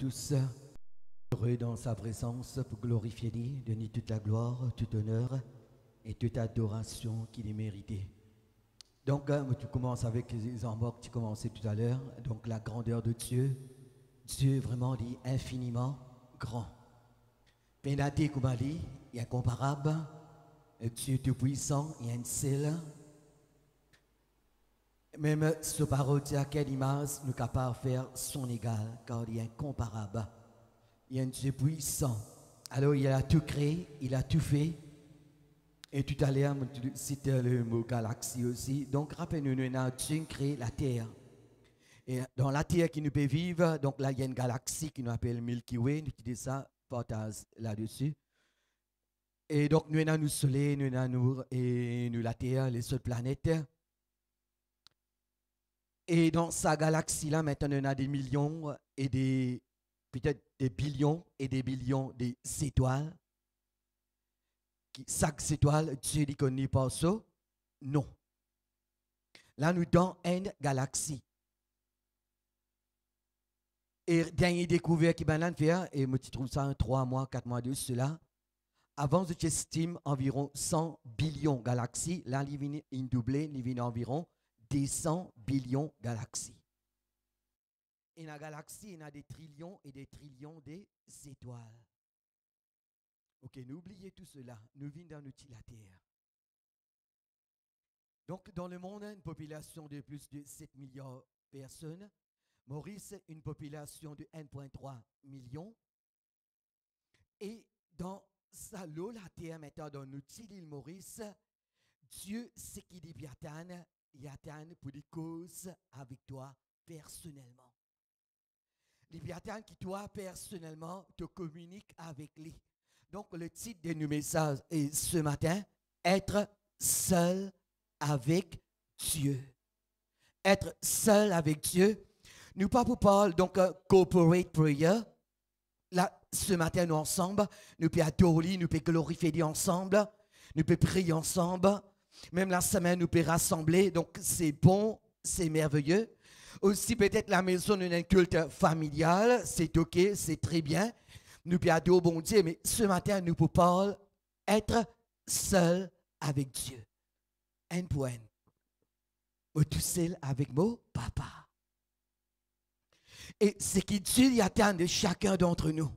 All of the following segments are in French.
tous, heureux dans sa présence pour glorifier lui, donner toute la gloire, tout honneur et toute adoration qu'il est mérité. Donc, tu commences avec les enfants que tu commençais tout à l'heure. Donc, la grandeur de Dieu. Dieu vraiment dit infiniment grand. Pénaté Koumali, il est incomparable. Dieu tout-puissant, il est un seul. Même ce parole dit à quelle image nous sommes capables de faire son égal, car il est incomparable. Il est un Dieu puissant. Alors, il a tout créé, il a tout fait. Et tout à l'heure, c'était le mot galaxie aussi. Donc, rappelez-nous, nous avons Dieu créé la Terre. Et dans la Terre qui nous peut vivre, donc là, il y a une galaxie qui nous appelle Milky Way. Nous disons ça, partage là-dessus. Et donc, nous avons le Soleil, nous avons et nous la Terre, les autres planètes. Et dans sa galaxie-là, maintenant, on a des millions et des, peut-être des billions et des billions d'étoiles. Chaque étoile, Dieu ne connaît pas ça. Non. Là, nous sommes dans une galaxie. Et dernière découverte qui m'a fait, et je trouve ça 3 mois, 4 mois de cela, avant, j'estime environ 100 billions de galaxies. Là, il y a doublé, il y a environ 200 billions de galaxies. Et dans la galaxie, il y a des trillions et des trillions d'étoiles. Ok, n'oubliez tout cela. Nous vivons dans la Terre. Donc, dans le monde, une population de plus de 7 milliards de personnes. Maurice, une population de 1,3 million. Et dans sa lot, la Terre, maintenant, dans notre île Maurice, Dieu, c'est qui dit Yatan, Yatan pour des causes avec toi personnellement. Yatan qui, toi, personnellement, te communique avec lui. Donc, le titre de nos messages est ce matin, être seul avec Dieu. Être seul avec Dieu. Nous pas pour parler, donc, corporate prayer. Là, ce matin, nous ensemble, nous pouvons adorer, nous pouvons glorifier Dieu ensemble, nous pouvons prier ensemble. Même la semaine, nous pouvons rassembler. Donc, c'est bon, c'est merveilleux. Aussi, peut-être la maison, nous avons un culte familial. C'est OK, c'est très bien. Nous pouvons adorer bon Dieu, mais ce matin, nous pouvons parler être seul avec Dieu. Un point. Tout seul avec mon papa. Et c'est qui Dieu y attend de chacun d'entre nous.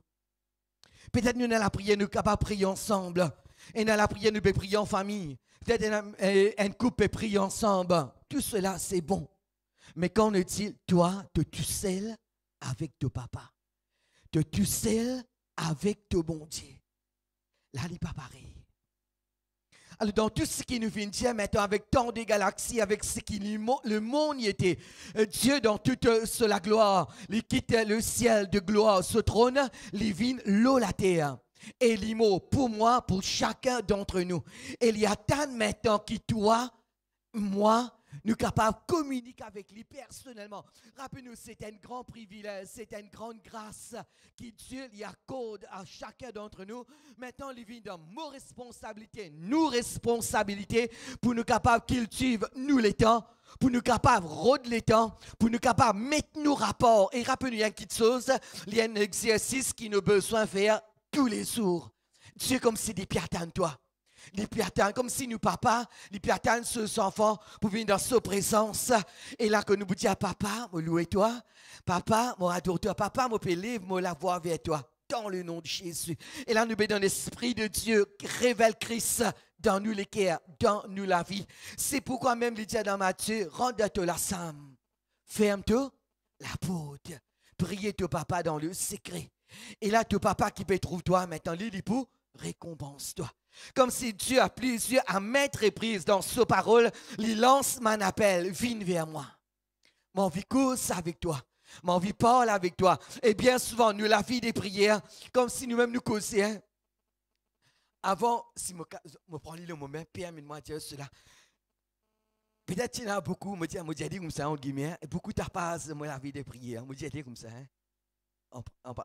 Peut-être nous, dans la prière, nous sommes capables de prier ensemble. Et dans la prière, nous pouvons prier en famille. Peut-être un couple peut prier ensemble. Tout cela, c'est bon. Mais quand on dit, toi, tu es tout seul avec ton papa. Tu es tout seul avec ton bon Dieu. Là, il n'est pas pareil. Alors, dans tout ce qui nous vient dire maintenant, avec tant de galaxies, avec ce qui le monde y était, Dieu, dans toute la gloire, il quitte le ciel de gloire, ce trône, il vient l'eau, la terre. Et les mots, pour moi, pour chacun d'entre nous. Et il y a tant maintenant qui, toi, moi, nous sommes capables de communiquer avec lui personnellement. Rappelez-nous, c'est un grand privilège, c'est une grande grâce que Dieu y accorde à chacun d'entre nous. Maintenant, il vient dans nos responsabilités, pour nous capables de cultiver nous les temps, pour nous capables de rôder les temps, pour nous capables de mettre nos rapports. Et rappelez-nous, il y a une petite chose, il y a un exercice qui nous a besoin de faire tous les jours. Dieu, comme si des pierres à toi. Les piatans, comme si nous, papa, les piatans, ces enfants, pour venir dans sa présence. Et là, que nous vous disons, papa, moi louer toi, papa, moi adore toi, papa, moi peux livre, moi la voir vers toi, dans le nom de Jésus. Et là, nous dans l'Esprit de Dieu, révèle Christ dans nous les cœurs, dans nous la vie. C'est pourquoi même, il dit dans Matthieu, rends-toi la Sam, ferme-toi la porte, priez ton papa dans le secret. Et là, ton papa qui peut trouver toi, maintenant, il pour récompense-toi. Comme si Dieu a plusieurs à mettre reprises dans sa parole, il lance mon appel, viens vers moi. Mon vie course avec toi. Mon vie parle avec toi. Et bien souvent, nous, la vie des prières, comme si nous-mêmes nous causions. Avant, si je prends le moment, permets-moi de dire cela. Peut-être qu'il y en a beaucoup, je dis comme ça, en guillemets, beaucoup t'as pas la vie des prières. Je dis comme ça, hein,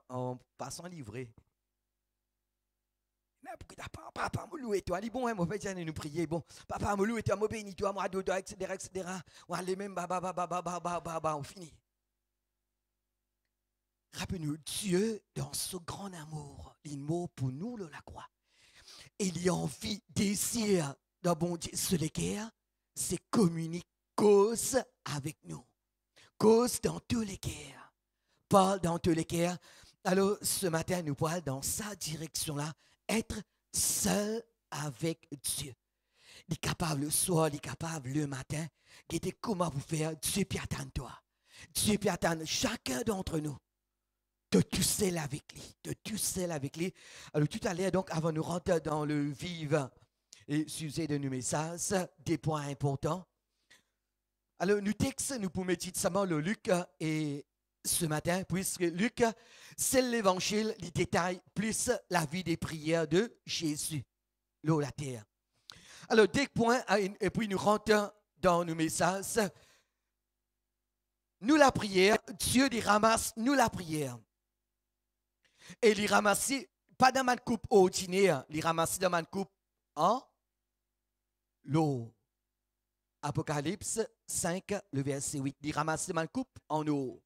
en passant livré. Papa, me loue toi. Il dit bon, moi, fait nous prier. Bon, papa, me loue toi, me bénis toi, moi, adore toi, etc. On allait même, on finit. Rappelez-nous, Dieu, dans ce grand amour, il mort pour nous la croix. Et il y a envie, désir d'un bon Dieu sur les guerres, c'est communique, cause avec nous. Cause dans tous les guerres. Parle dans tous les guerres. Alors, ce matin, nous parlons dans sa direction-là, être seul avec Dieu. Il est capable le soir, il est capable le matin. Qui était comment vous faire, Dieu peut attendre toi. Dieu peut attendre chacun d'entre nous. De tout seul avec lui. De tout seul avec lui. Alors, tout à l'heure, donc, avant de rentrer dans le vif et sujet de nos messages, des points importants. Alors, nous texte, nous pouvons méditer seulement le Luc et ce matin, puisque Luc, c'est l'évangile, il détaille plus la vie des prières de Jésus, l'eau, la terre. Alors, des points, et puis nous rentrons dans nos messages. Nous la prière, Dieu les ramasse, nous la prière. Et il ramasse, pas dans ma coupe ordinaire, il ramasse dans ma coupe en l'eau. Apocalypse 5, le verset 8. Il ramasse dans ma coupe en eau.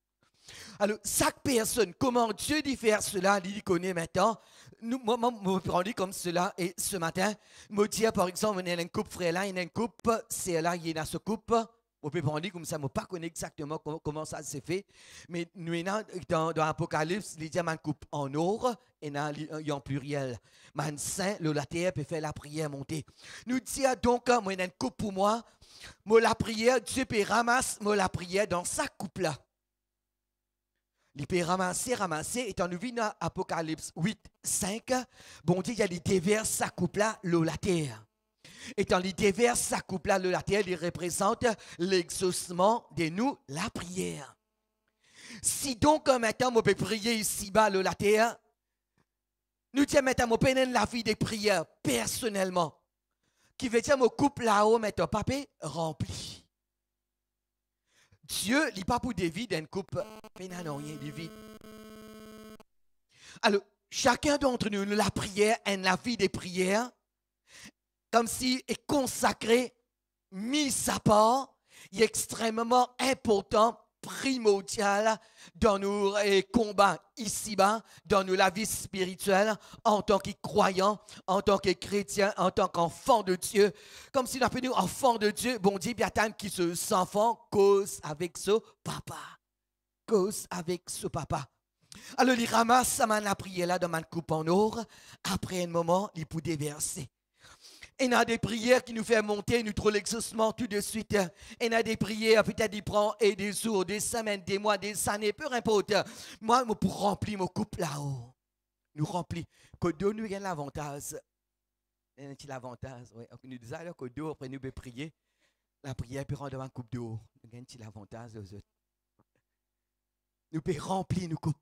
Alors, chaque personne, comment Dieu dit faire cela, il connaît maintenant. Moi, je me prends comme cela. Et ce matin, me dire, par exemple, il y a une coupe, frère là, il y a une coupe, c'est là, il y a une coupe. On peut prendre comme ça, je ne pas connaître exactement comment ça s'est fait. Mais nous, dans l'Apocalypse, il y a une coupe en or et en pluriel. Man saint, la terre peut faire la prière monter. Nous disons donc, moi, il y a une coupe pour moi. Moi, la prière, Dieu peut ramasser la prière dans sa coupe-là. Il peut ramasser, et on nous vit dans Apocalypse 8, 5, bon Dieu, il déverse sa coupe-là, la terre. Et quand il déverse sa coupe-là, la terre, il représente l'exaucement de nous, la prière. Si donc, maintenant, on peut prier ici-bas, la terre, nous disons maintenant, on peut la vie des prières personnellement. Qui veut dire, mon coupe là-haut, maintenant, papa, rempli. Dieu, il n'est pas pour des vies d'une coupe, non, rien, des vies. Alors, chacun d'entre nous, la prière et la vie des prières, comme si est consacré, mis à part, il est extrêmement important, primordial dans nos combats ici-bas, dans nos la vie spirituelle, en tant que croyants, en tant que chrétiens, en tant qu'enfants de Dieu. Comme si nous appelions enfants de Dieu, bon Dieu, bien tant qui se enfant cause avec ce papa. Cause avec ce papa. Alors, il ramasse la prière là dans ma coupe en or. Après un moment, il peut déverser. Et il y a des prières qui nous font monter, nous trouvons l'exaucement tout de suite. Et il y a des prières, peut-être il prend des jours, des semaines, des mois, des années, peu importe. Moi, pour remplir mon couple là-haut, nous remplir. Que Dieu nous gagne l'avantage. Un petit avantage, oui. Nous disons alors que Dieu, après nous prier, la prière peut rendre un coupe d'eau. Nous gagnons un petit avantage aux autres. Nous pouvons remplir nos coupes.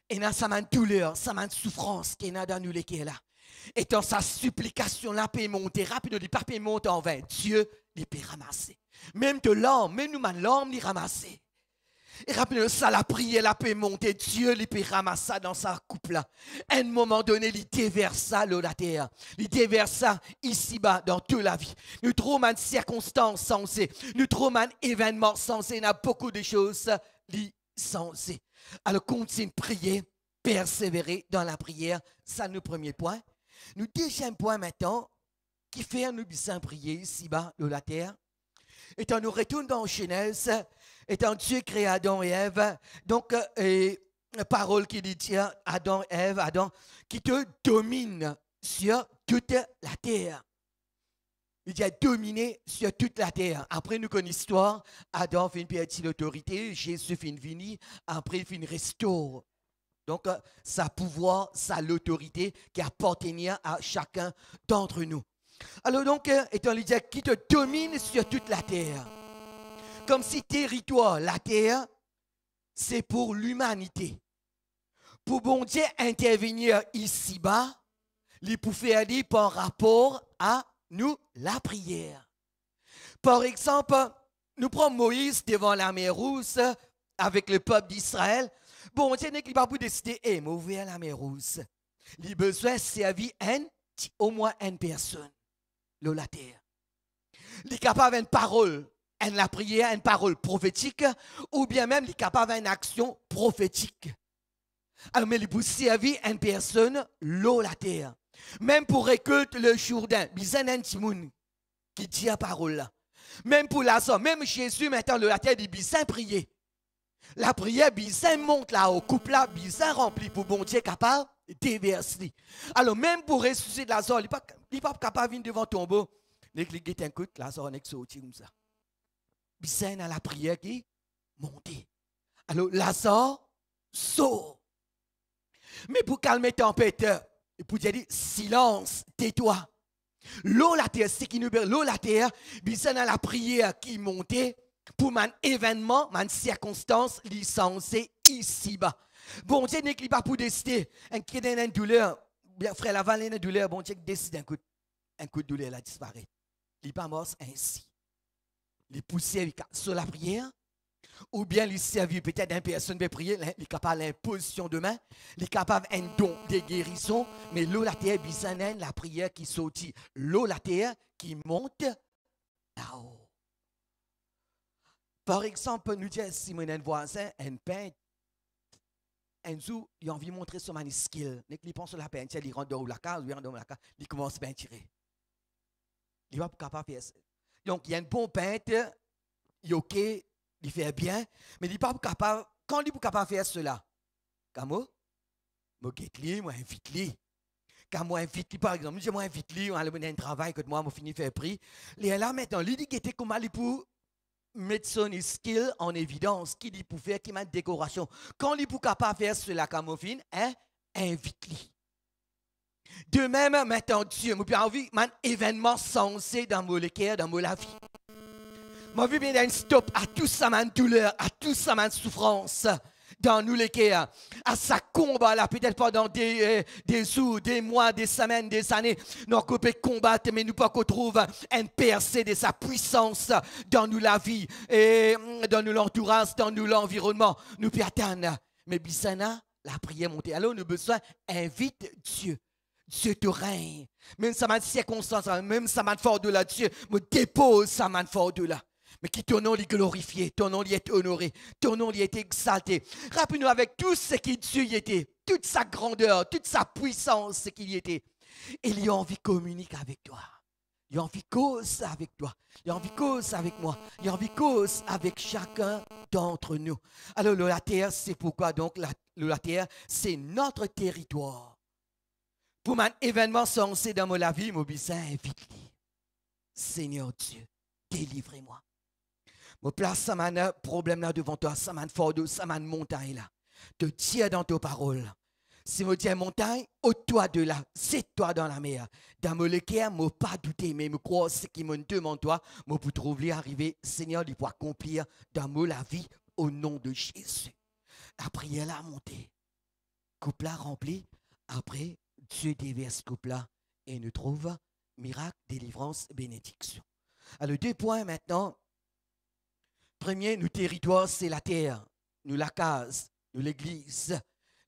Et dans sa main de douleur, sa main de souffrance qui est dans nous, qui est là. Et dans sa supplication, là, peut monter rapidement, il peut monter en vain. Dieu, il peut ramasser. Même de l'âme, même nous, l'âme, il ramasser. Et rapidement, ça, la prière, là, peut monter. Dieu, il peut ramasser dans sa coupe là. À un moment donné, il déverse ça, la terre. Il déverse ça ici-bas, dans toute la vie. Nous trouvons une circonstance sensée. Nous trouvons un événement sensé. Il y a beaucoup de choses sensées. Alors, continue de prier, persévérer dans la prière. Ça, nous, premier point. Nous, deuxième point maintenant, qui fait nous bien prier ici-bas, de la terre. Étant nous retournons dans Genèse, étant Dieu crée Adam et Ève, donc, parole qui dit, tiens, Adam, Ève, Adam, qui te domine sur toute la terre. Il dit dominer sur toute la terre. Après, nous connaissons l'histoire. Adam fait une petite autorité, Jésus fait une vini, après, il fait une restaure. Donc, sa pouvoir, sa l'autorité qui appartenait à chacun d'entre nous. Alors donc, étant dit qui te domine sur toute la terre. Comme si territoire, la terre, c'est pour l'humanité. Pour bon Dieu intervenir ici-bas, il pouvait aller par rapport à nous, la prière. Par exemple, nous prenons Moïse devant la mer Rouge avec le peuple d'Israël. Bon, Dieu n'est pas pour décider, ouvrir la mer Rouge. Il a besoin de servir au moins une personne, la terre. Il est capable d'une parole. la prière, une parole prophétique, ou bien même il est capable d'une action prophétique. Alors, mais il peut servir une personne, l'eau, la terre. Même pour récolter le Jourdain, il y a un petit monde qui dit la parole là. Même pour la somme, même Jésus, maintenant, la terre, il dit prier. La prière, il monte là au couple là, il rempli pour bon Dieu capable de déverser. Alors, même pour ressusciter de la somme, il n'est pas capable de venir devant ton tombeau. L'église est un coup, la somme est sortie comme ça. Il dans la prière qui monte. Alors, la somme sort. Mais pour calmer tempête, pour dire silence, tais-toi. L'eau la terre, c'est qui nous l'eau la terre, c'est dans la prière qui montait pour un événement, une circonstance licenciée ici-bas. Bon Dieu n'est pas pour décider, un qui est une douleur, bien frère la vallée une douleur, bon Dieu décide un coup de douleur là disparaît. Il n'est pas mort ainsi. Il poussé sur la prière. Ou bien il servir peut-être d'une personne de prier, il est capable d'imposition de main, il est capable d'un don de guérison, mais l'eau la terre, la prière qui sortit, l'eau la terre qui monte là-haut. Par exemple, nous disons, si mon voisin, un peintre, un jour, il a envie de montrer son skill. Il pense sur la peinture, il rentre dans la case, il commence à peinturer. Il va pas capable de faire ça. Donc, il y a un bon peintre, il est OK, il fait bien, mais il n'est pas capable, quand il est capable de faire cela, comme moi, moi invite-lui. Quand moi invite-lui, par exemple, moi invite-lui, on a un travail que moi, je finis de faire prix. Et là, maintenant, lui dit qu'il était comme il pour mettre son skill en évidence, qu'il dit pour faire, qu'il m'a une décoration. Quand il est capable de faire cela, comme on invite-lui. De même, maintenant, Dieu, moi, j'ai envie d'un événement sensé dans mon cœur, dans ma vie. Moi, je veux bien un stop à tout ça, ma douleur, à tout ça, ma souffrance dans nous les cœurs, à sa combat là, peut-être pendant des jours, des mois, des semaines, des années, nous pouvons combattre, mais nous pas qu'on trouve un percée de sa puissance dans nous la vie, et dans nous l'entourage, dans nous l'environnement, nous pouvons atteindre. Mais bisana, la prière montée. Alors, nous avons besoin, invite Dieu. Dieu te règne. Même ça m'a circonstance, même ça m'a fort de là, Dieu me dépose ça m'a fort de là. Mais qui ton nom est glorifié, ton nom est honoré, ton nom est exalté. Rappelez-nous avec tout ce qui Dieu y était, toute sa grandeur, toute sa puissance, ce qu'il y était. Il a envie de communiquer avec toi. Il a envie de cause avec toi. Il a envie de cause avec moi. Il a envie de cause avec chacun d'entre nous. Alors, la terre, c'est pourquoi donc la terre, c'est notre territoire. Pour un événement sensé dans ma vie, mon bissin, invite-lui. Seigneur Dieu, délivrez-moi. Je place ça man problème là devant toi, ça man fort, ça man montagne là. Te tiens dans tes paroles. Si je dis montagne, ôte-toi de là, c'est toi dans la mer. Dans mon cœur, je ne pas douter, mais je crois ce qui me demande toi, je peux trouver arriver, Seigneur, il peut accomplir dans ma vie au nom de Jésus. La prière là montée, couple là rempli, après Dieu déverse couple là et nous trouve miracle, délivrance, bénédiction. Alors deux points maintenant. Premier, nos territoires, c'est la terre, nous la case, nous l'église,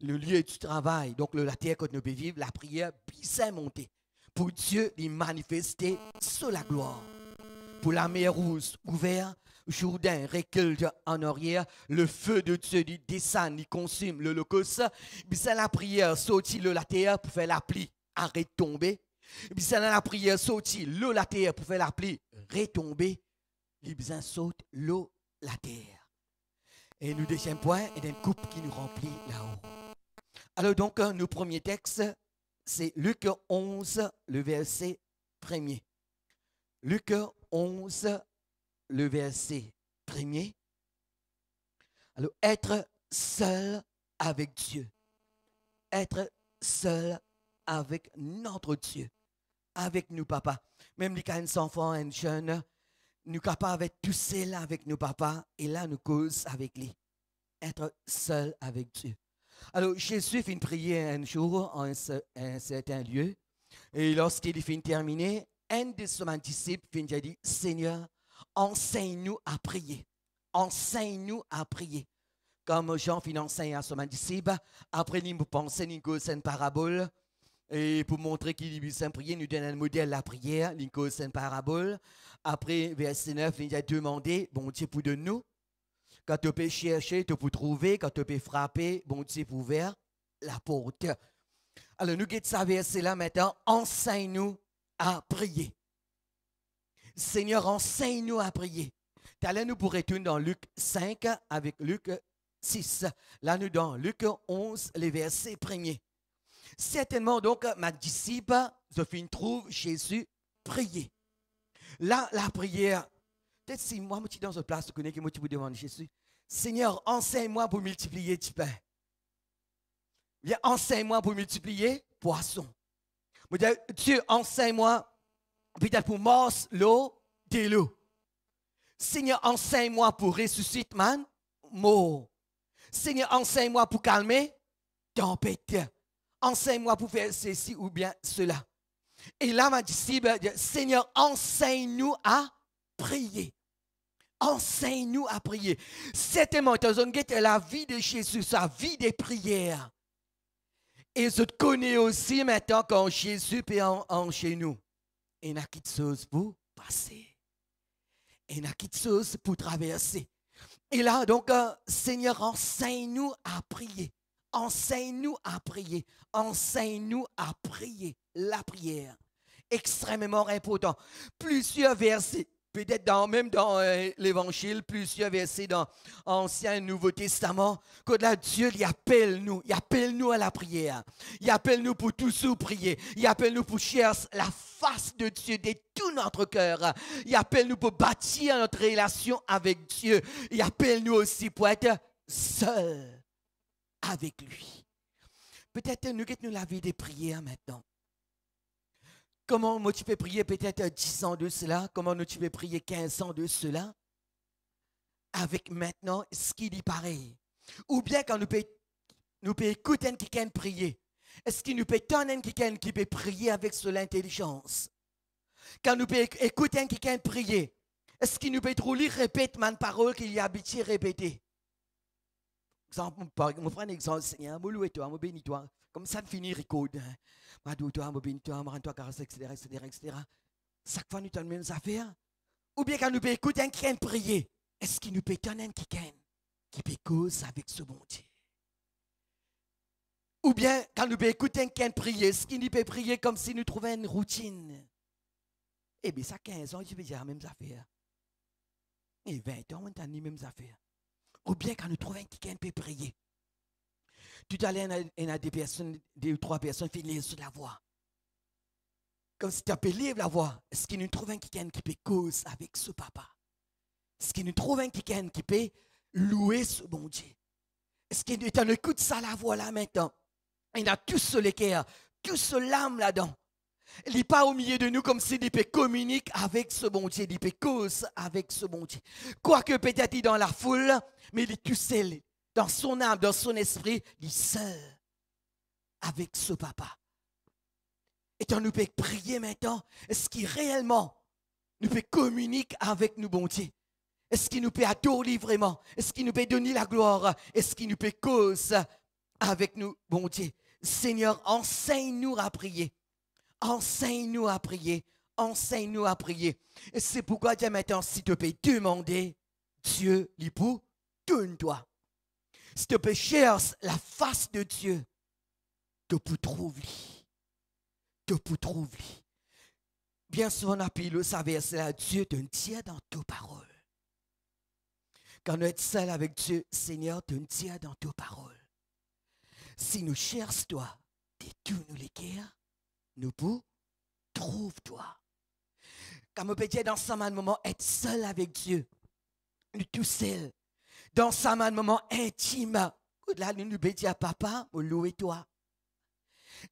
le lieu du travail. Donc, la terre que nous pouvons vivre, la prière, bien monter. Pour Dieu, il manifester sur la gloire. Pour la mer rouge ouverte, Jourdain récolte en arrière, le feu de Dieu il descend, il consume l'holocauste. C'est la prière sortit de la terre pour faire la pluie, arrête de tomber. C'est la prière sortit de la terre pour faire la pluie, retomber. Il besoin saute l'eau, la terre. Et nous deuxième point, il y a une coupe qui nous remplit là-haut. Alors donc, nos premiers textes, c'est Luc 11, le verset 1er. Luc 11, le verset 1er. Alors, être seul avec Dieu. Être seul avec notre Dieu. Avec nous, papa. Même les 15 enfants, un jeune, nous sommes capables d'être tous seuls avec nos papas et là nous cause avec lui. Être seul avec Dieu. Alors Jésus fait une prière un jour en un certain lieu et lorsqu'il finit terminer, un de ses disciples finit dit Seigneur, enseigne-nous à prier. Enseigne-nous à prier. Comme Jean finit enseigne à son disciple, après il me pense une parabole Et pour montrer qu'il est saint prier, nous donne un modèle de la prière, il cause une parabole. Après, verset 9, il a demandé, bon Dieu, pour de nous. Quand tu peux chercher, tu peux trouver. Quand tu peux frapper, bon Dieu, pour ouvrir la porte. Alors, nous guettons ça verset là maintenant. Enseigne-nous à prier. Seigneur, enseigne-nous à prier. Tout à l'heure, nous pourrons retourner dans Luc 5 avec Luc 6. Là, nous dans Luc 11, les versets premiers. Certainement, donc, ma disciple, Sophie, trouve Jésus prier. Là, la prière, peut-être si moi, je suis dans une place, je connais que moi, tu vous demandes Jésus, Seigneur, enseigne-moi pour multiplier du pain. Viens, enseigne-moi pour multiplier poisson. Dieu, enseigne-moi, peut-être pour morse l'eau de l'eau. Seigneur, enseigne-moi pour ressusciter man, mort. Seigneur, enseigne-moi pour calmer tempête. Enseigne-moi pour faire ceci ou bien cela. Et là, ma disciple dit, Seigneur, enseigne-nous à prier. Enseigne-nous à prier. Certainement, tu as la vie de Jésus, sa vie des prières. Et je te connais aussi maintenant quand Jésus est en chez nous. Il n'y a qu'une chose pour passer. Il n'y a qu'une chose pour traverser. Et là, donc, Seigneur, enseigne-nous à prier. Enseigne-nous à prier. Enseigne-nous à prier. La prière. Extrêmement important. Plusieurs versets. Peut-être même dans l'Évangile, plusieurs versets dans l'Ancien et Nouveau Testament, que là, Dieu il appelle nous à la prière. Il appelle nous pour toujours prier. Il appelle nous pour chercher la face de Dieu de tout notre cœur. Il appelle nous pour bâtir notre relation avec Dieu. Il appelle nous aussi pour être seuls avec lui. Peut-être nous la vie des prières maintenant. Comment tu peux prier peut-être 10 ans de cela? Comment tu peux prier 15 ans de cela? Avec maintenant ce qui dit pareil. Ou bien quand nous pouvons écouter quelqu'un prier. Est-ce qu'il nous peut entendre quelqu'un qui peut prier avec de l'intelligence? Quand nous pouvons écouter quelqu'un prier, est-ce qu'il nous peut trop lire, répéter ma parole qu'il y a habitué à répéter? Mon frère, un exemple, Seigneur, je loue toi, je bénis toi. Comme ça, finit record. Je loue toi, je bénis toi, je rends toi grâce, etc., etc., etc. Chaque fois, nous avons les mêmes affaires. Ou bien quand nous pouvons écouter quelqu'un prier, est-ce qu'il nous peut entendre quelqu'un qui peut causer avec ce bon Dieu? Ou bien quand nous pouvons écouter quelqu'un prier, est-ce qu'il nous peut prier comme si nous trouvions une routine? Eh bien, ça 15 ans, je vais dire les mêmes affaires. Et 20 ans, on a les mêmes affaires. Ou bien quand nous trouvons quelqu'un peut prier. Tout à l'heure, il y a des personnes, 2 ou 3 personnes qui lire sur la voix. Comme si tu peux lire la voix. Est-ce qu'il nous trouve quelqu'un qui peut causer avec ce papa? Est-ce qu'il nous trouve quelqu'un qui peut louer ce bon Dieu? Est-ce qu'il nous écoute ça la voix là maintenant? Il a tout ce cœur, tout ce l'âme là-dedans. Il n'est pas au milieu de nous comme s'il peut communiquer avec ce bon Dieu, il peut cause avec ce bon Dieu. Quoique peut-être il est dans la foule, mais il est tout seul, dans son âme, dans son esprit, il est seul avec ce papa. Et quand nous pouvons prier maintenant, est-ce qu'il réellement nous peut communiquer avec nous, bon Dieu? Est-ce qu'il nous peut adorer vraiment? Est-ce qu'il nous peut donner la gloire? Est-ce qu'il nous peut cause avec nous, bon Dieu? Seigneur, enseigne-nous à prier. Enseigne-nous à prier. Enseigne-nous à prier. Et c'est pourquoi Dieu maintenant, si tu peux demander, Dieu, l'ipou, tourne-toi. Si tu peux chercher la face de Dieu, tu peux trouver. Tu peux trouver. Bien souvent, on appelle le verset là, Dieu te tient dans tes paroles. Quand nous sommes seuls avec Dieu, Seigneur, te tient dans tes paroles. Si nous cherchons toi, détourne-nous les cœurs, nous pouvons trouve-toi. Quand on peut dire dans ce moment, être seul avec Dieu, nous tout seuls, dans ce moment intime, là nous pouvons dire papa, nous louer toi.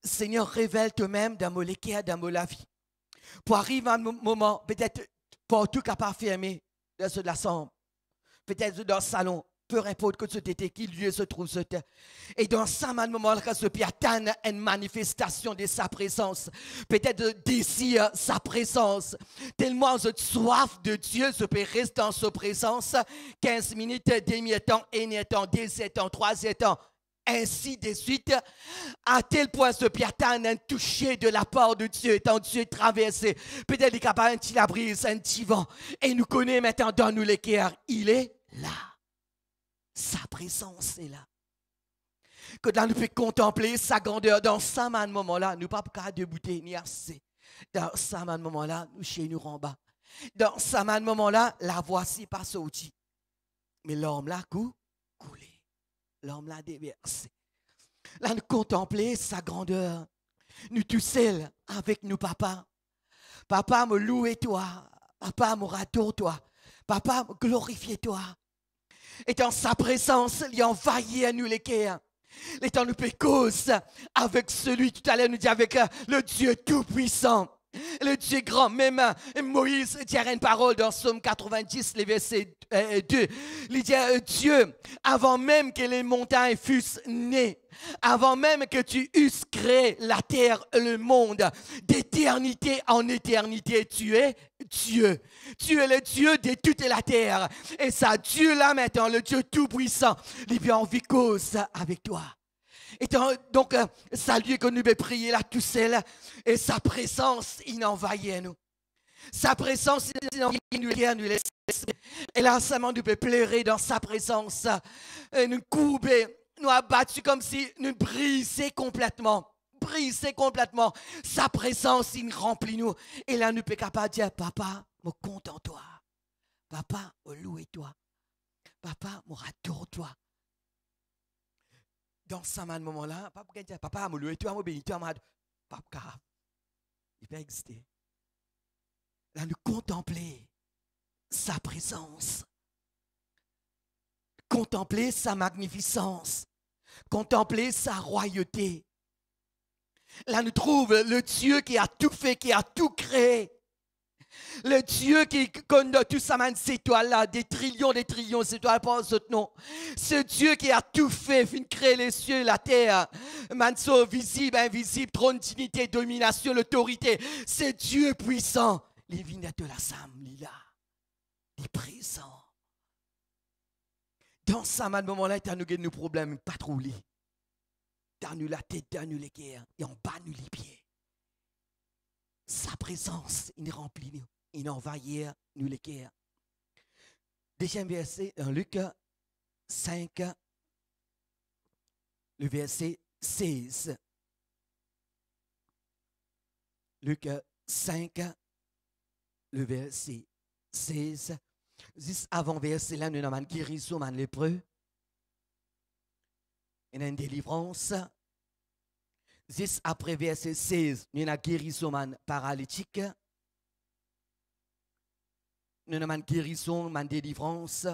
Seigneur, révèle toi-même dans mon cœur, dans mon vie. Pour arriver à un moment, peut-être pour tout capable fermer dans la chambre, peut-être dans le salon, peu importe que ce était, qui lieu se trouve ce temps. Et dans ce moment-là, quand ce peut atteindre une manifestation de sa présence, peut-être désir sa présence, tellement je soif de Dieu, je peux rester dans sa présence 15 minutes, demi-temps, 1 temps, 2 temps, 3 temps, ainsi de suite, à tel point ce Pierre-Tan a touché de la part de Dieu, étant Dieu traversé. Peut-être qu'il est capable un petit la brise, un petit vent, et nous connaît maintenant dans nous les cœurs. Il est là. Sa présence est là. Que là, nous pouvons contempler sa grandeur dans ce moment-là. Nous ne pouvons pas débouter ni assez. Dans ce moment-là, nous chez nous en bas. Dans ce moment-là, la voici pas sortie. Mais l'homme là coulé. L'homme là déversé. Là, nous contempler sa grandeur. Nous tous seuls avec nous, papa. Papa, me louer toi. Papa, me radoter toi. Papa, me glorifier toi. Et dans sa présence, il envahit à nous les cœurs. Les temps nous fait cause avec celui, tout à l'heure nous dit avec le Dieu tout-puissant, le Dieu grand. Même Moïse dit une parole dans Psaume 90, les versets 2. Il dit Dieu, avant même que les montagnes fussent nées, avant même que tu eusses créé la terre et le monde, d'éternité en éternité, tu es Dieu. Tu es le Dieu de toute la terre. Et ça, Dieu là maintenant, le Dieu tout-puissant, il vient en vie cause avec toi. Et donc, salut que nous devons prier là tout seul. Et sa présence, il envahit nous. Sa présence, il envahit nous laisse. Et là, seulement nous devons pleurer dans sa présence. Et nous courber, nous abattus comme si nous brisions complètement. Briser complètement. Sa présence, il remplit nous. Et là, nous sommes capables de dire, papa, me compte en toi. Papa, me loue toi. Papa, me adore toi. Dans ce moment-là, papa peut dire, papa, me loue toi, me bénis toi, papa, il peut exister. Là, nous contempler sa présence. Contempler sa magnificence. Contempler sa royauté. Là, nous trouvons le Dieu qui a tout fait, qui a tout créé. Le Dieu qui connaît tout ça, ces étoiles-là, des trillions d'étoiles, pas ce nom. Ce Dieu qui a tout fait, fin créer les cieux, la terre, manso visible, invisible, trône, dignité, domination, l'autorité. C'est Dieu puissant. Les vignettes de la Sam, il est là. Il est présent. Dans ce moment-là, il y a nos problèmes, pas trop liés. Dans nous la tête, dans nous les cœurs, et en bas nous les pieds. Sa présence, il remplit nous, il envahit nous les cœurs. Deuxième verset, dans Luc 5, le verset 16. Luc 5, le verset 16. Juste avant verset là, nous avons une guérison, un lépreux. Il y a une délivrance. Juste après verset 16, nous avons une guérison paralytique. Nous avons une guérison, une délivrance.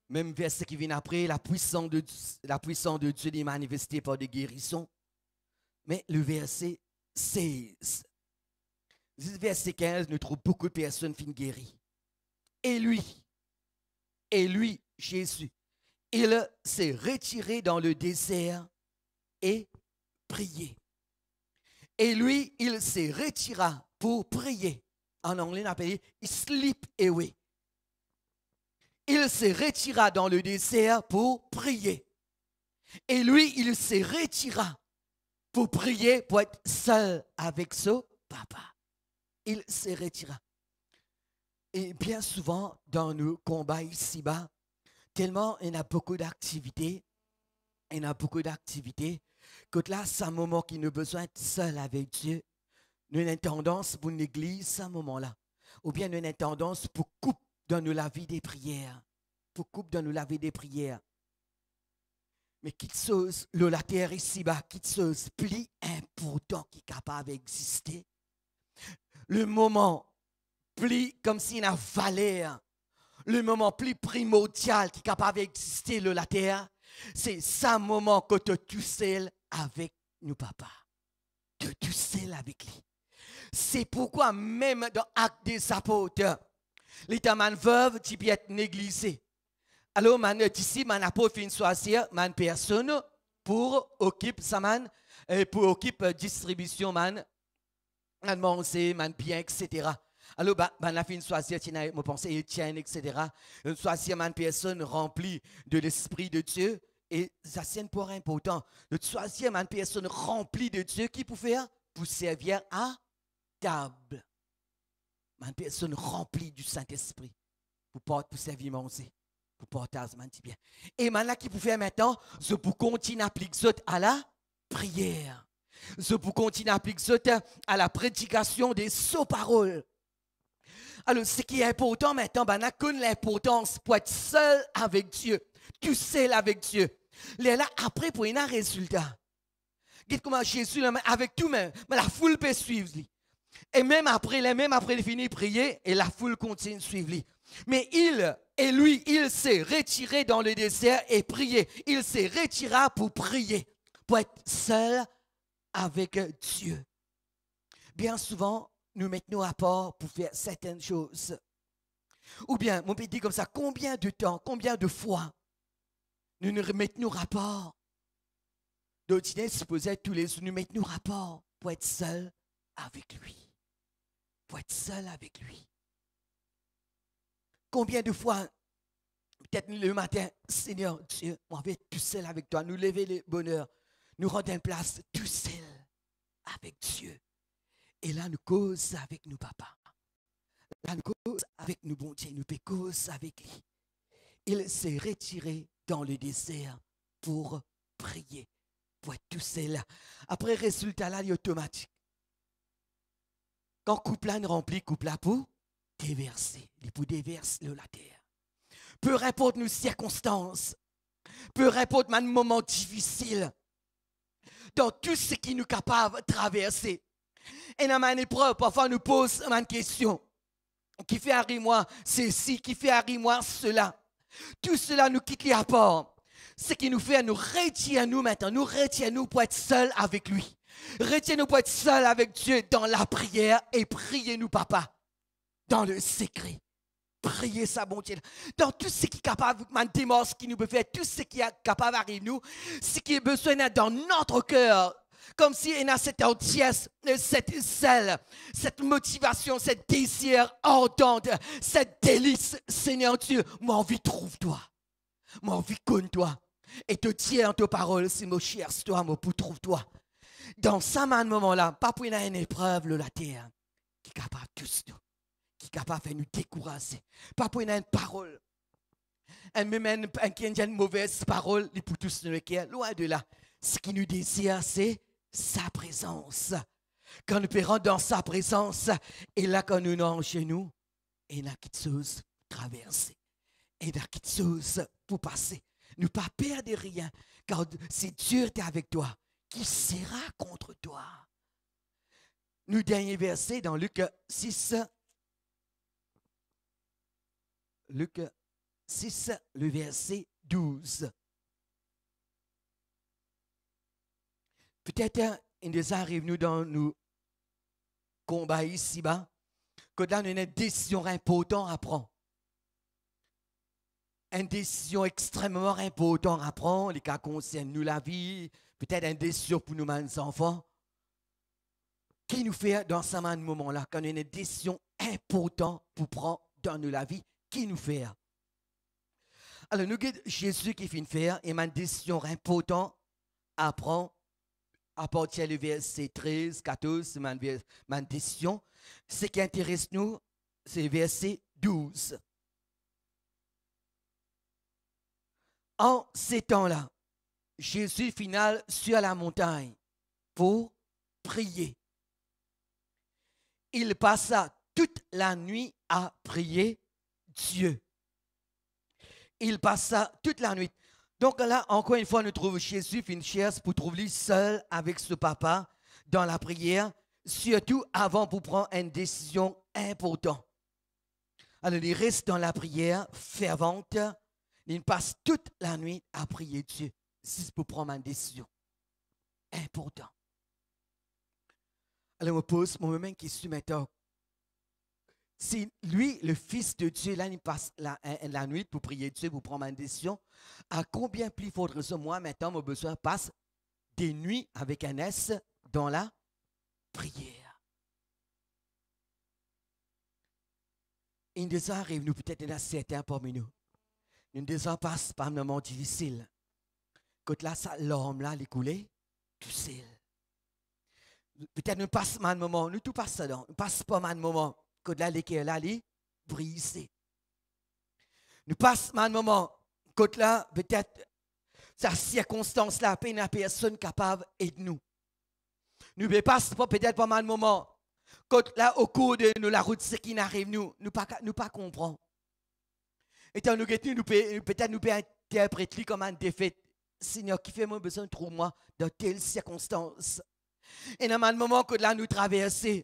Même verset qui vient après, la puissance de Dieu est manifestée par des guérisons. Mais le verset 16, verset 15, nous trouvons beaucoup de personnes fin guéries. Et lui, Jésus, il s'est retiré dans le désert et prié. Et lui, il s'est retiré pour prier. En anglais, on appelle sleep away. Il s'est retiré dans le désert pour prier. Et lui, il s'est retiré pour prier, pour être seul avec son papa. Il s'est retiré. Et bien souvent, dans nos combats ici-bas, tellement il y a beaucoup d'activités, que là, c'est un moment qui nous a besoin d'être seul avec Dieu. Nous avons une tendance pour négliger ce moment-là. Ou bien nous avons une tendance pour couper dans nous la vie des prières. Mais quelque chose, la terre ici-bas, quelque chose plus important qui est capable d'exister. Le moment plus comme s'il y a une valeur. Le moment plus primordial qui est capable d'exister sur la terre, c'est ce moment que tu es tout seul avec nous, papa. Tu es tout seul avec lui. C'est pourquoi même dans l'acte des apôtres, l'état man veuve, tu peux être négligé. Alors, ici, man apôtre fait une choisir, man personne pour occuper ça, man, pour occuper distribution, man manger, man bien, etc. Alors, on a fait une choisir, je pense, Étienne, etc. Une choisir une personne remplie de l'Esprit de Dieu. Et ça, c'est un point important. De choisir une personne remplie de Dieu qui peut faire pour servir à table. Une personne remplie du Saint-Esprit. Pour servir manger. Pour partager, bien. Et maintenant, qui peut faire maintenant, je peux continuer à appliquer à la prière. Je peux continuer à appliquer à la prédication des paroles. Alors, ce qui est important maintenant, on a connu l'importance pour être seul avec Dieu. Tout seul avec Dieu. Là, après, pour un résultat. Regarde comment Jésus, avec tout même, mais la foule peut suivre. Et même après, il finit de prier, et la foule continue de suivre. Mais il s'est retiré dans le désert et prier. Il s'est retiré pour prier, pour être seul avec Dieu. Bien souvent, nous mettons à part pour faire certaines choses. Ou bien, on peut dire comme ça, combien de temps, combien de fois nous nous mettons rapport. D'autres supposaient tous les jours, nous mettons rapport pour être seul avec lui. Pour être seul avec lui. Combien de fois, peut-être le matin, Seigneur Dieu, on va être tout seul avec toi, nous lever le bonheur, nous rendre en place tout seul avec Dieu. Et là, nous causons avec nous, papa. Là, nous causons avec nous, bon Dieu, nous causons avec lui. Il s'est retiré dans le désert pour prier, pour être tout seul. Après, résultat là, il est automatique. Quand couple là rempli, couple là pour déverser, il pour déverser la terre. Peu importe nos circonstances, peu importe nos moments difficiles, dans tout ce qui nous est capable de traverser. Et dans une épreuve, parfois nous pose une question. Qui fait arriver-moi ceci, qui fait arriver-moi cela. Tout cela nous quitte les apports. Ce qui nous fait nous retient nous maintenant, nous retient nous pour être seuls avec lui. Retiens-nous pour être seuls avec Dieu dans la prière et priez-nous, papa, dans le secret. Priez sa bonté. Dans tout ce qui est capable, ce qui nous peut faire, tout ce qui est capable d'arriver nous, ce qui est besoin dans notre cœur. Comme si il y a cette entièreté, cette zèle, cette motivation, cette désir ardente, cette délice, Seigneur Dieu, moi envie trouve-toi. Moi envie connais-toi. Et te tiens en ta parole, si moi cherche-toi, moi pour trouve-toi. Dans ce moment-là, pas pour une épreuve, la terre, qui est capable de tous nous, qui est capable de nous décourager. Pas pour une parole. Même qui a une mauvaise parole, il pour tous nous, loin de là. Ce qui nous désire, c'est sa présence. Quand nous pérons dans sa présence, et là, quand nous sommes chez nous, il y a quelque chose pour traverser. Et il y a quelque chose pour passer. Ne pas perdre rien. Car si Dieu est avec toi, qui sera contre toi? Nous, dernier verset dans Luc 6. Luc 6, le verset 12. Peut-être, il nous arrive, nous, dans nos combats ici-bas, que là, nous avons une décision importante à prendre. Une décision extrêmement importante à prendre, les cas concernent nous la vie, peut-être une décision pour nous, les enfants. Qui nous fait dans ce moment-là, quand on a une décision importante pour prendre dans nous la vie, qui nous fait? Alors, nous avons Jésus qui fait faire, et une décision importante à prendre. À partir du verset 13, 14, c'est ma décision. Ce qui intéresse nous, c'est le verset 12. En ces temps-là, Jésus final sur la montagne pour prier. Il passa toute la nuit à prier Dieu. Il passa toute la nuit. Donc là, encore une fois, nous trouvons Jésus une chaise pour trouver seul avec ce papa dans la prière, surtout avant pour prendre une décision importante. Alors, il reste dans la prière fervente. Il passe toute la nuit à prier Dieu. C'est pour prendre une décision importante. Alors, je me pose moi-même question maintenant. Si lui, le Fils de Dieu, là, il passe la nuit pour prier Dieu, pour prendre une décision, à combien plus faudrait-ce moi, maintenant, mon besoin passe des nuits avec un S dans la prière. Une des ans arrive, nous peut-être dans certains parmi nous. Une des ans passe par un moment difficile. Quand là, l'homme là, il coulé, tout seul. Peut-être nous passe un moment, nous tout passe dedans, nous passe pas un moment. Quand là, l'équerre là, il brise. Nous passe un moment, quand là, peut-être, sa circonstance là, peine personne capable d'aider nous. Nous ne passons pas peut-être pas un moment, quand là, au cours de nous, la route, ce qui n'arrive, nous pas comprendre. Et tant nous, peut-être nous pouvons interpréter comme une défaite. Seigneur, qui fait moi besoin de trouver moi dans telles circonstances. Et dans un moment que là nous traversons,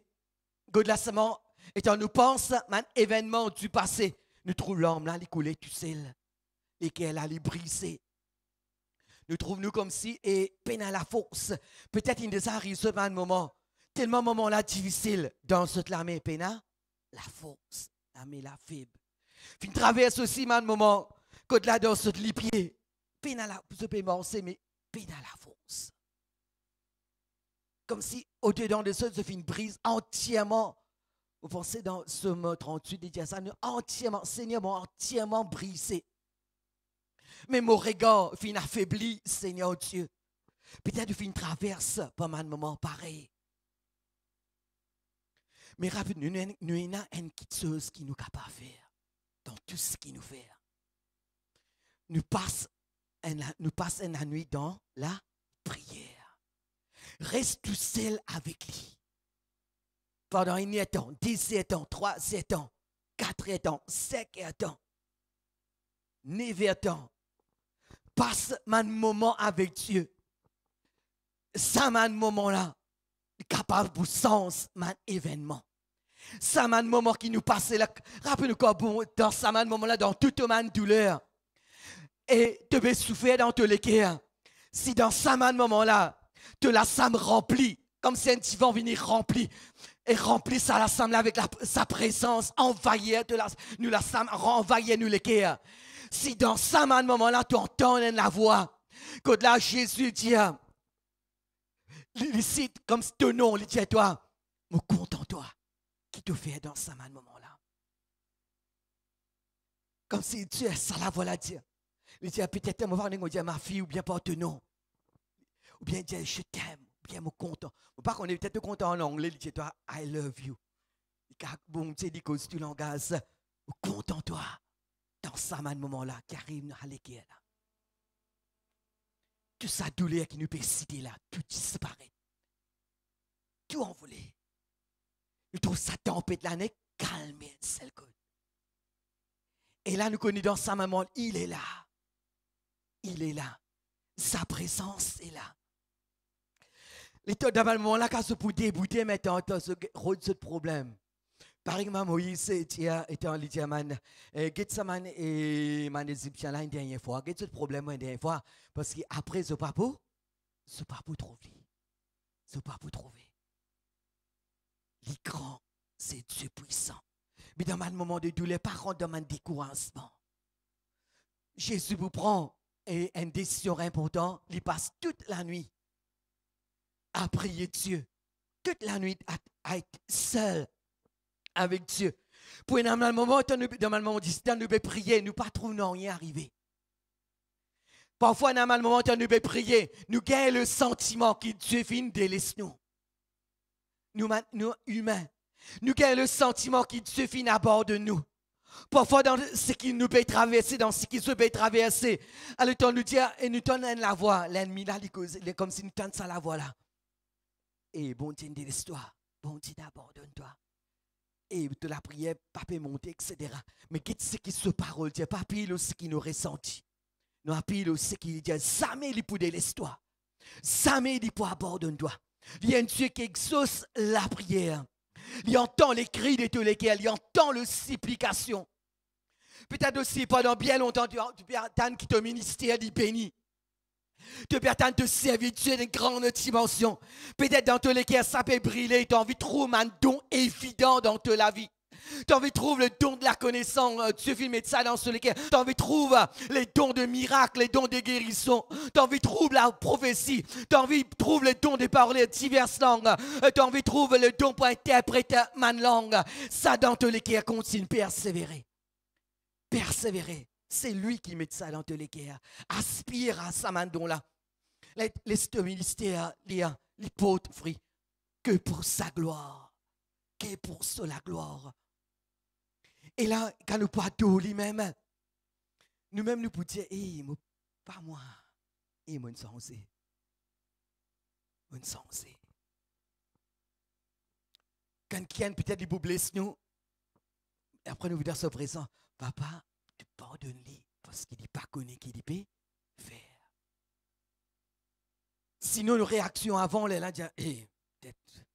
que là seulement, et quand nous pensons à un événement du passé, nous trouvons l'homme là, il coulait tout seul, et qu'elle a brisé. Nous trouvons nous comme si, et peine à la force, peut-être il nous arrive ce un moment, tellement moment là difficile, dans cette l'armée, peine à la force, l'armée la faible. Puis traverse aussi un moment, que là dans ce lipier, peine à la, ce paiement, mais peine à la force. Comme si au-dedans de ça, se fait une brise entièrement. Vous pensez dans ce mot 38, il dit ça, nous entièrement, Seigneur, m'a entièrement brisé. Mais mon regard fin affaibli, Seigneur Dieu. Peut-être fin traverse pas mal de moments pareils. Mais rappelez-nous, nous avons une petite chose qui nous capable de faire dans tout ce qui nous fait. Nous passons la nuit dans la prière. Reste tout seul avec lui. Pendant 1 ans, 17 ans, 3, 7 ans, 4 ans, 5 ans, 9 ans. Passe un moment avec Dieu. Ça, un moment-là, capable pour sens, un événement. Ça, un moment qui nous passe là. Rappelez-nous bon, dans ça, un moment-là, dans toute ma douleur. Et tu veux souffrir dans tous les cas. Si dans ça, un moment-là, te la Sam remplit, comme si un divan venir rempli, et remplit ça la Sam avec sa présence, envahir nous la Sam envahir nous les cœurs. Si dans ça, un moment-là, tu entends la voix, quand là Jésus dit, ici, comme ton nom, il dit à toi, me contente-toi, qui te fait dans ça, un moment-là. Comme si Dieu, ça la voix la dire. Il dit, peut-être, on va dire ma fille, ou bien pas ton nom. Ou bien dire, je t'aime, ou bien me content. Ou pas qu'on est peut-être content en anglais, il dit, toi, I love you. Bon, tu sais, dit que si tu l'engages, contente-toi dans ça, un moment-là, qui arrive à l'équerre. Toute sa douleur qui nous peut citer là, tout disparaît. Tout envolé. Nous trouvons sa tempête là, n'est calmée, celle que. Et là, nous connaissons dans sa maman, il est là. Il est là. Sa présence est là. Les temps dans le moment là, quand se pour débouter maintenant, ce problème. Par exemple, Moïse était en Lydiaman, Getsaman et man Égyptien là une dernière fois. Get ce problème une dernière fois parce qu'après ce pas pour trouver. Ce pas pour trouver. Les grands, c'est Dieu puissant. Mais dans un moment de douleur, par contre, dans un découragement, Jésus vous prend une décision importante. Il passe toute la nuit à prier Dieu. Toute la nuit à être seul avec Dieu. Pour dans un moment distant, nous devons prier, nous ne pas trouver rien arriver. Parfois, dans un moment, nous devons prier, nous gagnons le sentiment que Dieu finit délaisse nous. Nous humains. Nous gagnons le sentiment que Dieu finit à bord de nous. Parfois, dans ce qui nous peut traverser, dans ce qui se peut traverser, à le temps nous dire, et nous donne la voix, l'ennemi là, il est comme si nous tente ça la voix là. Et bon Dieu, délaisse-toi. Bon Dieu, abandonne-toi. Et de la prière, papa monter, etc. Mais qu'est-ce qui se parole, Dieu, pas pile aussi qui nous ressentit. Nous appelons aussi qui dit, jamais il pour délaisse-toi. Jamais il pour abandonne-toi. Il y a un Dieu qui exauce la prière. Il entend les cris de tous lesquels, il entend les supplications. Peut-être aussi, pendant bien longtemps, tu peux attendre que ton ministère dit béni. Tu peux attendre de servir Dieu d'une grande dimension. Peut-être dans tous lesquels ça peut briller, tu as envie de trouver un don évident dans toute la vie. Tu as envie de trouver le don de la connaissance. Dieu veut mettre ça dans ce lesquels. Tu as envie de trouver les dons de miracles, les dons de guérison. Tu as envie de trouver la prophétie. Tu as envie de trouver le don de parler diverses langues. Tu as envie de trouver le don pour interpréter ma langue. Ça dans tous lesquels continue. Persévérer. Persévérer. C'est lui qui met ça dans tous lesquels. Aspire à ça, don-là. Les ministères, les potes, frères, que pour sa gloire. Que pour la gloire. Et là, quand nous partons lui-même, nous-mêmes nous pouvons dire, pas moi, moi, sensé. Moi, sensé. Quand quelqu'un peut-être il blesse nous, après nous vous dire ce présent, papa, tu pardonnes-lui parce qu'il n'est pas connu qu'il peut faire. Sinon, nos réactions avant, les là, dire, peut-être,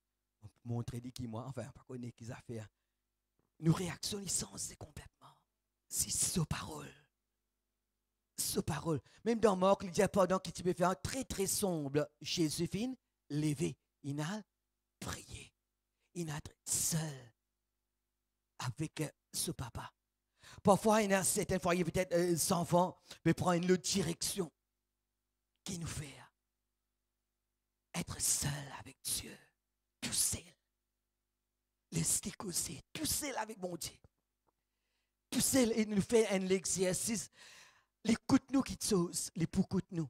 montrer qui moi, enfin, pas connaître qu'ils a fait. Nous réactions, ils sensent complètement. C'est ce parole. Ce parole. Même dans Marc, il dit pendant qu'il peut faire un très très sombre, Jésus fin, levé, il a prié. Il a été seul avec ce papa. Parfois, il y a certaines fois, il y a peut-être des enfants, mais prendre une autre direction qui nous fait être seul avec Dieu, tout seul. Laissez causer, tout seul avec mon Dieu. Tout seul, il nous fait un exercice. L'écoute-nous qui chose, les nous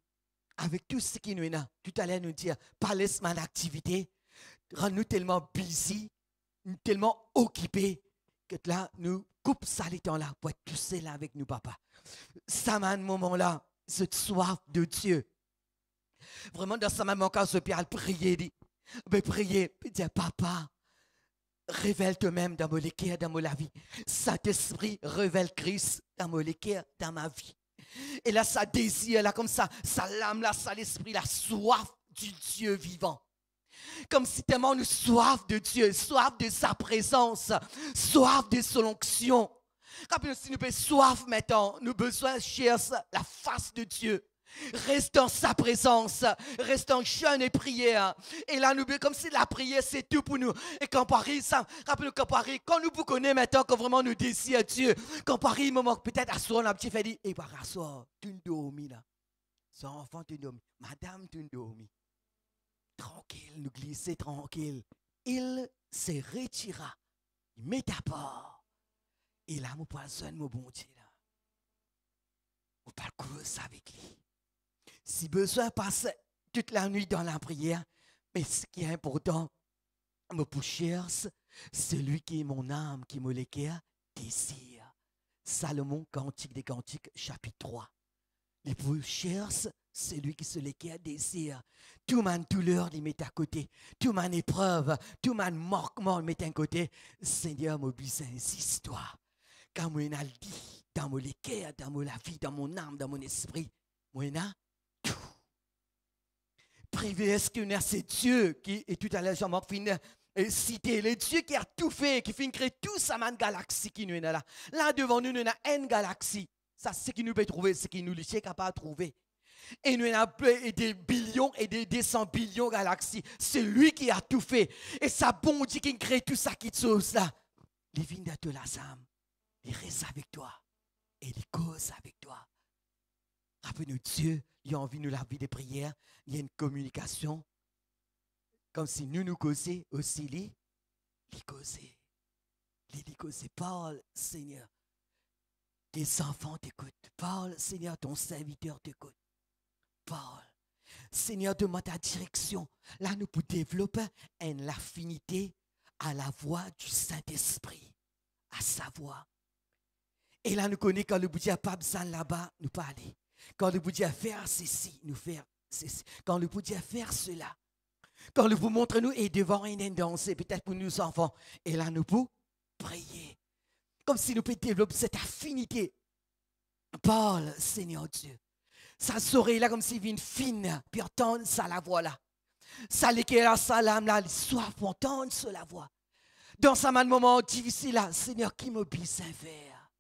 avec tout ce qui nous est là. Tout à l'heure, nous dire, pas laisse-moi l'activité, rends-nous tellement busy, tellement occupés, que là, nous coupe ça les temps là, pour être tout seul avec nous, papa. Ça m'a un moment-là, cette soif de Dieu. Vraiment, dans ce moment, quand ce père prier, dit, prier, dire, papa, révèle toi-même dans mon cœur, dans ma vie. Saint-Esprit, révèle Christ dans mon cœur, dans ma vie. Et là, ça désire, là, comme ça l'âme, là, ça l'esprit, la soif du Dieu vivant. Comme si tellement nous soif de Dieu, soif de sa présence, soif de son onction. Quand si nous avons soif maintenant, nous avons besoin de chercher la face de Dieu. Reste dans sa présence, reste en jeûne et prière. Et là, nous, comme si la prière, c'est tout pour nous. Et quand Paris, ça, rappelez-nous quand Paris, quand nous vous connaissons maintenant, quand vraiment nous désirons Dieu, quand Paris, moment peut-être à soir, on a un petit fait dit, et par à soir, tu ne dormis là. Son enfant, tu ne dormis. Madame, tu ne dormis. Tranquille, nous glisser tranquille. Il se retira. Il met à part. Et là, mon poisson, mon bon Dieu, là. On parle cause avec lui. Si besoin, passe toute la nuit dans la prière. Mais ce qui est important, me cherche, celui qui est mon âme, qui me l'équerre, désire. Salomon, Cantique des Cantiques, chapitre 3. Les cherche, celui qui se l'équerre, désire. Tout ma douleur, il met à côté. Tout ma épreuve, tout ma manquement, il met à côté. Seigneur, mon besoin, insiste-toi. Quand moi, je le dit, dans mon l'équerre, dans la vie, dans mon âme, dans mon esprit, moi, privé, est-ce que c'est Dieu qui, et tout à l'heure, Jean-Marc finit cité, le Dieu qui a tout fait, qui finit créer tout ça, une galaxie qui nous est là. Là, devant nous, nous avons une galaxie. Ça, c'est ce qui nous peut trouver, ce qui nous est capable de trouver. Et nous avons des billions et des 100 billions de galaxies. C'est lui qui a tout fait. Et ça, bon Dieu qui crée tout ça qui te sauve là. Il vient de te la âme. Il reste avec toi. Et il cause avec toi. Rappelez-nous, Dieu, il a envie de nous la vie de prière. Il y a une communication. Comme si nous causions aussi, les causer. Les causer. Parle, Seigneur. Tes enfants t'écoutent. Parle, Seigneur, ton serviteur t'écoute. Parle. Seigneur, demande ta direction. Là, nous pouvons développer une affinité à la voix du Saint-Esprit. À sa voix. Et là, nous connaissons quand le Bouddha n'a pas besoin là-bas, nous parler. Quand le Bouddha faire ceci, nous faire ceci. Quand le Bouddha faire cela. Quand le vous montre nous et devant une danser, peut-être pour nous enfants. Et là, nous pouvons prier. Comme si nous pouvions développer cette affinité. Parle, Seigneur Dieu. Ça serait là comme s'il y avait une fine, puis entendre ça la voix là. Ça l'éclaire, ça l'âme là, soif pour entendre la voix. Dans ce moment difficile là, Seigneur, qui m'obéit faire.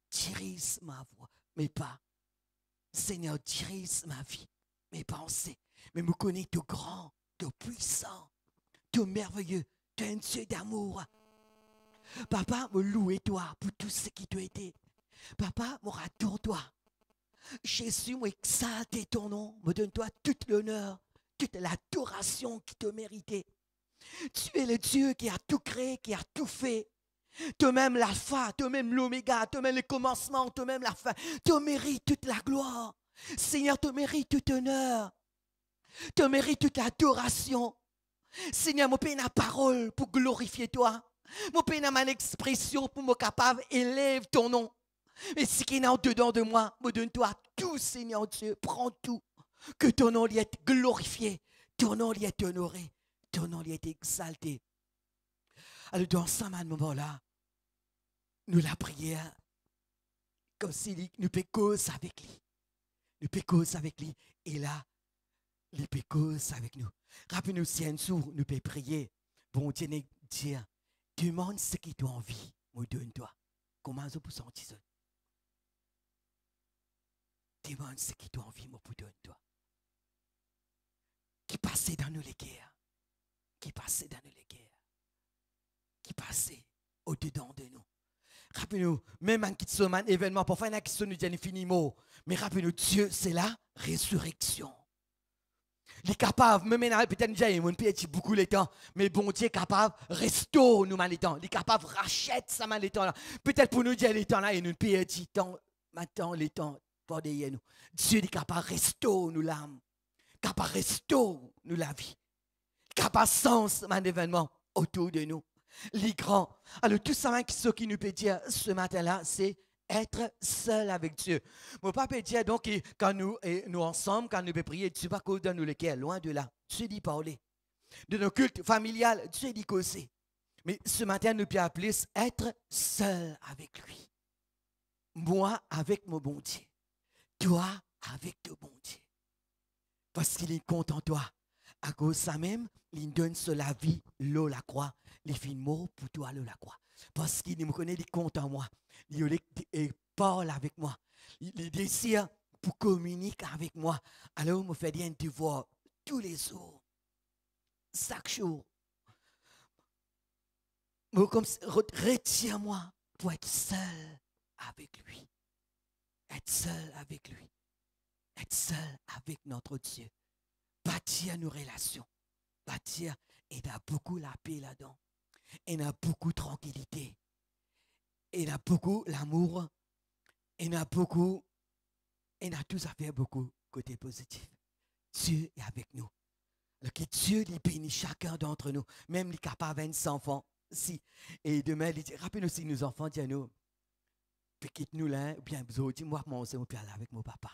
Dirige ma voix, mais pas. Seigneur, dirige ma vie, mes pensées. Mais me connais tout grand, tout puissant, tout merveilleux, tu es un Dieu d'amour. Papa, me louer toi pour tout ce qui t'a été. Papa, me adore toi. Jésus, moi exalte ton nom, me donne-toi tout l'honneur, toute l'adoration qui te méritait. Tu es le Dieu qui a tout créé, qui a tout fait. Toi-même l'alpha, toi-même l'oméga, toi-même le commencement, toi-même la fin. Tu mérites toute la gloire. Seigneur, tu mérites tout honneur. Tu mérites toute adoration. Seigneur, mon Père, la parole pour glorifier toi. Mon Père, ma expression pour me capable élève ton nom. Mais ce qui est en dedans de moi, me donne-toi tout, Seigneur Dieu. Prends tout. Que ton nom lui est glorifié. Ton nom lui est honoré. Ton nom lui est exalté. Alors, dans ce moment-là, nous la prière comme si nous pécons avec lui. Nous pécons avec lui. Et là, les pécos avec nous. Rappelez-nous si un jour nous pouvons prier. Bon Dieu, dire, demande ce qui t'a envie. Moi, donne-toi. Comment vous vous sentez ça? Demande ce qui t'a envie, moi, pour donne-toi. Qui passait dans nous les guerres. Qui passait dans nous les guerres. Qui passait au-dedans de nous. Rappelez-nous, même en qui un événement, pour faire une question, nous disons fini mot. Mais rappelez-nous, Dieu, c'est la résurrection. Il est capable, même peut-être déjà, il a beaucoup le temps, mais bon Dieu est capable, restaure nous mal les temps. Il est capable, rachète ça mal les temps là. Peut-être pour nous dire les temps là, et nous paye du temps, maintenant les temps, pour derrière nous. Dieu est capable, restaure nous l'âme. Capable, restaure nous la vie. Capable, sens un événement autour de nous. Les grands. Alors, tout ça, ce qui nous peut dire ce matin-là, c'est être seul avec Dieu. Mon papa dit donc, quand nous ensemble, quand nous pouvons prier, Dieu va causer dans nous lesquels, loin de là. Dieu dit parler. De nos cultes familiales, Dieu dit causer. Mais ce matin, nous pouvons plus être seul avec lui. Moi avec mon bon Dieu. Toi avec ton bon Dieu. Parce qu'il est content toi. À cause de ça même, il donne sur la vie, l'eau la croix. Il fait mot pour toi, l'eau la croix. Parce qu'il me connaît, il est content moi. Il parle avec moi. Il désire pour communiquer avec moi. Alors, il me fait bien te voir tous les jours. Chaque jour. Retiens-moi pour être seul avec lui. Être seul avec lui. Être seul avec notre Dieu. Bâtir nos relations. Bâtir, il y a beaucoup la paix là-dedans. Il y a beaucoup de tranquillité. Il y a beaucoup l'amour. Il y a beaucoup, il y a tout à fait beaucoup côté positif. Dieu est avec nous. Alors que Dieu lui bénit chacun d'entre nous. Même les capables de 20 enfants. Si. Et demain, il dit, rappelez-nous si nos enfants disent à nous, quitte-nous là, ou bien vous dites, moi, mon Seigneur, on peut aller avec mon papa.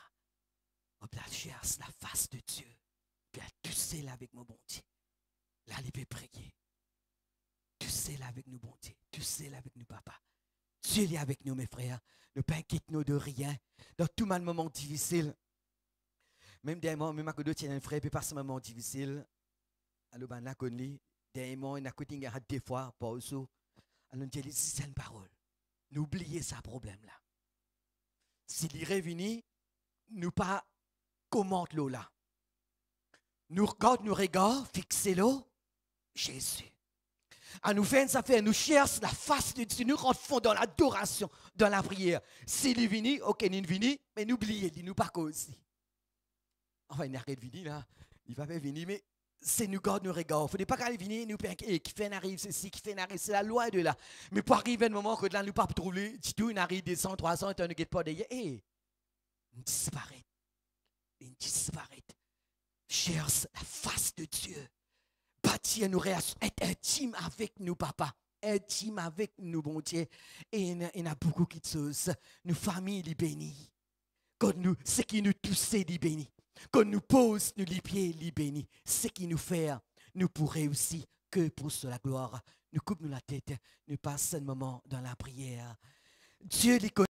On peut chercher la face de Dieu. Puis tout seul avec mon bon Dieu. Là, il peut prier. Tout seul avec nous, bon Dieu. Tout seul avec nous, papa. Dieu est avec nous, mes frères. Ne pas inquiétez-nous de rien. Dans tout moment difficile. Même des moments, même à côté de un frère, peut passer un moment difficile. Alors, ben, là, connu. Des moments, il y a côté des fois, pas aussi. Alors, on dit, c'est une parole. N'oubliez ce problème-là. S'il est revenu, nous pas commente l'eau là. Nous regardons, fixez-le, Jésus. À nous faire ça fait, nous cherchons la face de Dieu, nous rentrons dans l'adoration, dans la prière. S'il est venu, ok, il est venu, mais n'oubliez, il nous pas aussi. Enfin, il n'a rien de venu là, il va pas venir, mais c'est nous garde nos regards. Il ne faut pas qu'il vienne nous qui fait arrive ceci, qui fait arrive, c'est la loi de là. Mais pour arriver un moment que là, nous ne pouvons pas trouver, tout, il arrive 200, 300, et on ne guette pas derrière. Et il disparaît. Il disparaît. Cherche la face de Dieu. Bâtir nos relations, être intime avec nous, papa. Intime avec nous, bon Dieu. Et il y a beaucoup de choses. Nos familles, les bénis. Quand nous, ce qui nous touche, les bénis. Quand nous pose nous les pieds, les bénis. Ce qui nous fait, nous pourrons aussi que pour la gloire. Nous coupe nous la tête. Nous passons un moment dans la prière. Dieu les connaît.